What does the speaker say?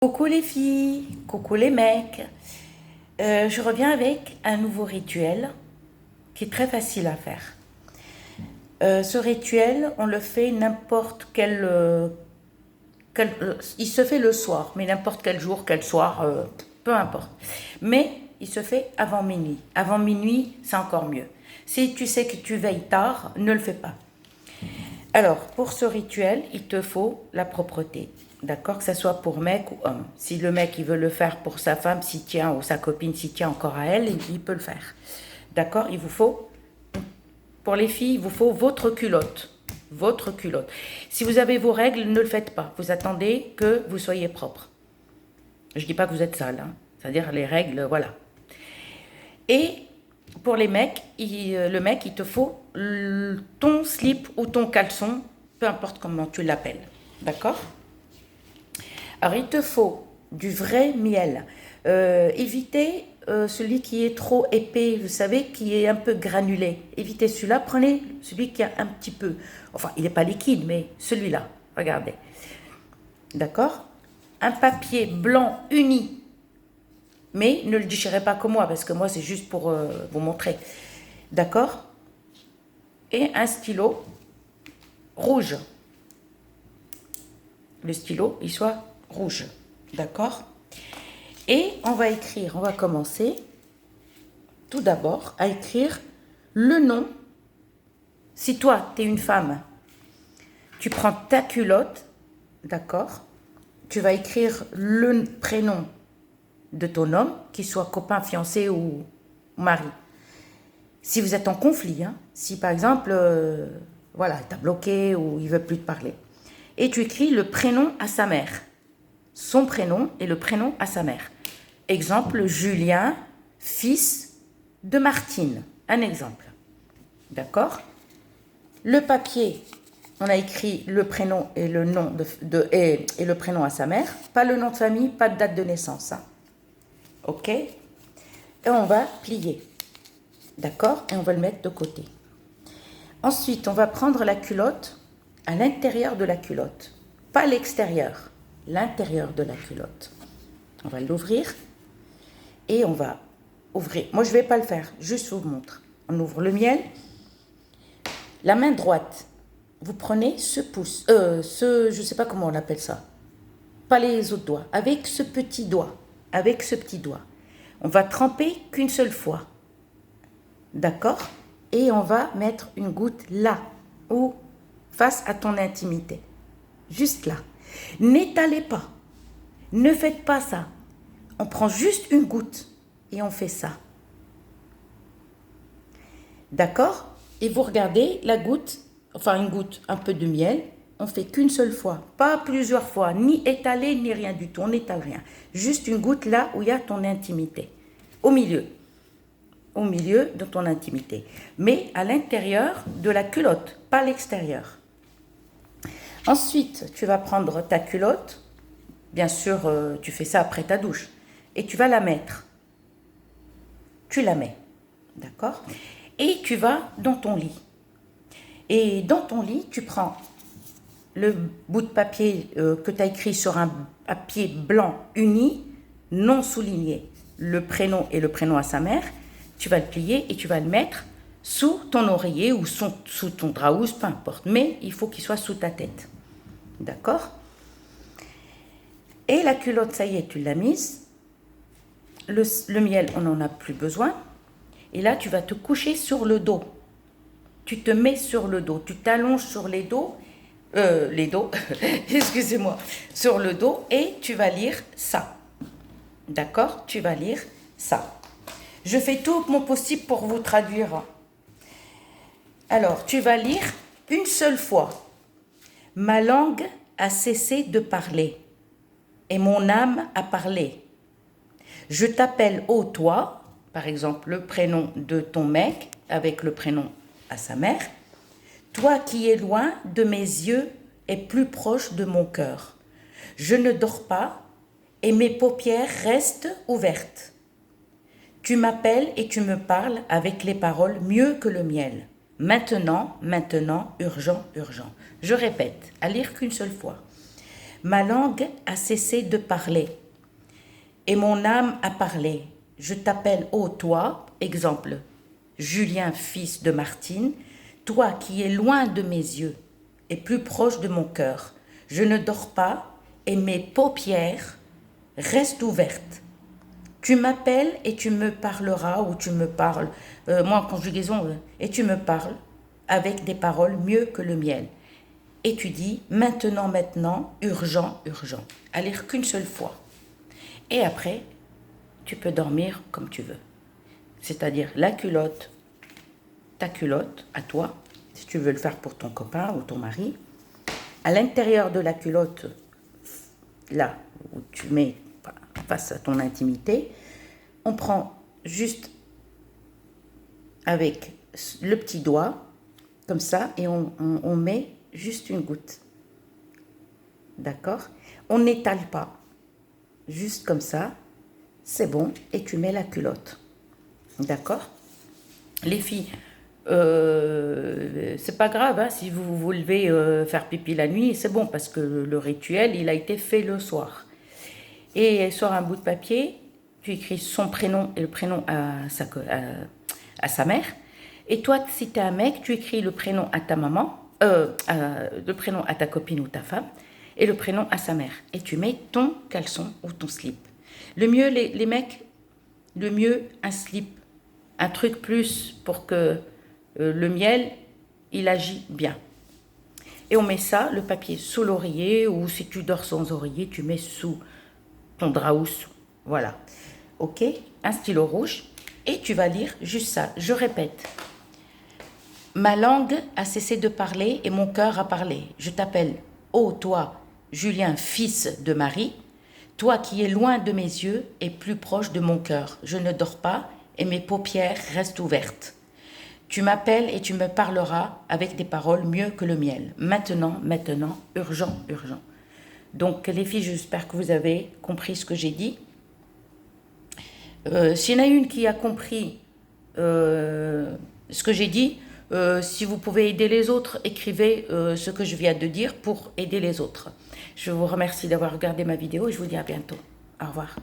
Coucou les filles, coucou les mecs. Je reviens avec un nouveau rituel qui est très facile à faire. Ce rituel, on le fait n'importe il se fait le soir, mais n'importe quel jour, quel soir, peu importe. Mais il se fait avant minuit. Avant minuit, c'est encore mieux. Si tu sais que tu veilles tard, ne le fais pas. Alors, pour ce rituel, il te faut la propreté. D'accord? Que ce soit pour mec ou homme. Si le mec, il veut le faire pour sa femme, s'il tient, ou sa copine, s'il tient encore à elle, il peut le faire. D'accord? Il vous faut, pour les filles, il vous faut votre culotte. Votre culotte. Si vous avez vos règles, ne le faites pas. Vous attendez que vous soyez propre. Je ne dis pas que vous êtes sale, hein. C'est-à-dire les règles, voilà. Et pour les mecs, le mec, il te faut ton slip ou ton caleçon, peu importe comment tu l'appelles. D'accord? Alors, il te faut du vrai miel. Évitez celui qui est trop épais, vous savez, qui est un peu granulé. Évitez celui-là, prenez celui qui a un petit peu. Enfin, il n'est pas liquide, mais celui-là, regardez. D'accord? Un papier blanc uni. Mais ne le déchirez pas comme moi, parce que moi, c'est juste pour vous montrer. D'accord? Et un stylo rouge. Le stylo, il soit rouge. D'accord? Et on va commencer tout d'abord à écrire le nom. Si toi, tu es une femme, tu prends ta culotte, d'accord? Tu vas écrire le prénom de ton homme, qu'il soit copain, fiancé ou mari. Si vous êtes en conflit, hein, si par exemple, voilà, t'as bloqué ou il veut plus te parler, et tu écris le prénom à sa mère, son prénom et le prénom à sa mère. Exemple, Julien, fils de Martine. Un exemple. D'accord? Le papier, on a écrit le prénom et le nom et le prénom à sa mère. Pas le nom de famille, pas de date de naissance. Hein. Ok? Et on va plier. D'accord? Et on va le mettre de côté. Ensuite, on va prendre la culotte à l'intérieur de la culotte. Pas l'extérieur. L'intérieur de la culotte. On va l'ouvrir. Et on va ouvrir. Moi, je ne vais pas le faire. Juste, je vous montre. On ouvre le miel. La main droite, vous prenez ce pouce. Je ne sais pas comment on appelle ça. Pas les autres doigts. Avec ce petit doigt. Avec ce petit doigt. On va tremper qu'une seule fois. D'accord? Et on va mettre une goutte là. Ou face à ton intimité. Juste là. N'étalez pas. Ne faites pas ça. On prend juste une goutte et on fait ça. D'accord? Et vous regardez la goutte, enfin une goutte, un peu de miel, on fait qu'une seule fois, pas plusieurs fois, ni étaler, ni rien du tout, on n'étale rien. Juste une goutte là où il y a ton intimité, au milieu de ton intimité, mais à l'intérieur de la culotte, pas à l'extérieur. Ensuite, tu vas prendre ta culotte, bien sûr, tu fais ça après ta douche, et tu vas la mettre. Tu la mets, d'accord? Et tu vas dans ton lit. Et dans ton lit, tu prends le bout de papier que tu as écrit sur un papier blanc uni, non souligné, le prénom et le prénom à sa mère. Tu vas le plier et tu vas le mettre sous ton oreiller ou sous ton draousse, peu importe. Mais il faut qu'il soit sous ta tête. D'accord? Et la culotte, ça y est, tu l'as mise. Le miel, on n'en a plus besoin. Et là, tu vas te coucher sur le dos. Tu te mets sur le dos. Tu t'allonges sur les dos, excusez-moi, sur le dos et tu vas lire ça. D'accord? Tu vas lire ça. Je fais tout mon possible pour vous traduire. Alors, tu vas lire une seule fois. Ma langue a cessé de parler et mon âme a parlé. Je t'appelle ô toi, par exemple le prénom de ton mec avec le prénom à sa mère. Toi qui es loin de mes yeux et plus proche de mon cœur. Je ne dors pas et mes paupières restent ouvertes. Tu m'appelles et tu me parles avec les paroles mieux que le miel. Maintenant, maintenant, urgent, urgent. Je répète, à lire qu'une seule fois. Ma langue a cessé de parler et mon âme a parlé. Je t'appelle, ô toi, exemple, Julien, fils de Martine, toi qui es loin de mes yeux et plus proche de mon cœur. Je ne dors pas et mes paupières restent ouvertes. Tu m'appelles et tu me parleras, ou tu me parles, moi en conjugaison, et tu me parles avec des paroles mieux que le miel. Et tu dis maintenant, maintenant, urgent, urgent. À lire qu'une seule fois. Et après, tu peux dormir comme tu veux. C'est-à-dire la culotte, ta culotte, à toi, si tu veux le faire pour ton copain ou ton mari. À l'intérieur de la culotte, là où tu mets face à ton intimité, on prend juste avec le petit doigt, comme ça, et on met juste une goutte. D'accord? On n'étale pas. Juste comme ça, c'est bon, et tu mets la culotte. D'accord? Les filles, c'est pas grave, hein, si vous vous levez faire pipi la nuit, c'est bon, parce que le rituel, il a été fait le soir. Et elle sort un bout de papier, tu écris son prénom et le prénom à sa mère. Et toi, si tu es un mec, tu écris le prénom à ta maman, le prénom à ta copine ou ta femme, et le prénom à sa mère. Et tu mets ton caleçon ou ton slip. Le mieux, les mecs, le mieux, un slip. Un truc plus pour que le miel, il agit bien. Et on met ça, le papier, sous l'oreiller, ou si tu dors sans oreiller, tu mets sous ton drap ou sous. Voilà. Ok? Un stylo rouge. Et tu vas lire juste ça. Je répète. Ma langue a cessé de parler et mon cœur a parlé. Je t'appelle, ô toi, Julien, fils de Marie, toi qui es loin de mes yeux et plus proche de mon cœur. Je ne dors pas et mes paupières restent ouvertes. Tu m'appelles et tu me parleras avec des paroles mieux que le miel. Maintenant, maintenant, urgent, urgent. Donc les filles, j'espère que vous avez compris ce que j'ai dit. S'il y en a une qui a compris ce que j'ai dit, si vous pouvez aider les autres, écrivez ce que je viens de dire pour aider les autres. Je vous remercie d'avoir regardé ma vidéo et je vous dis à bientôt. Au revoir.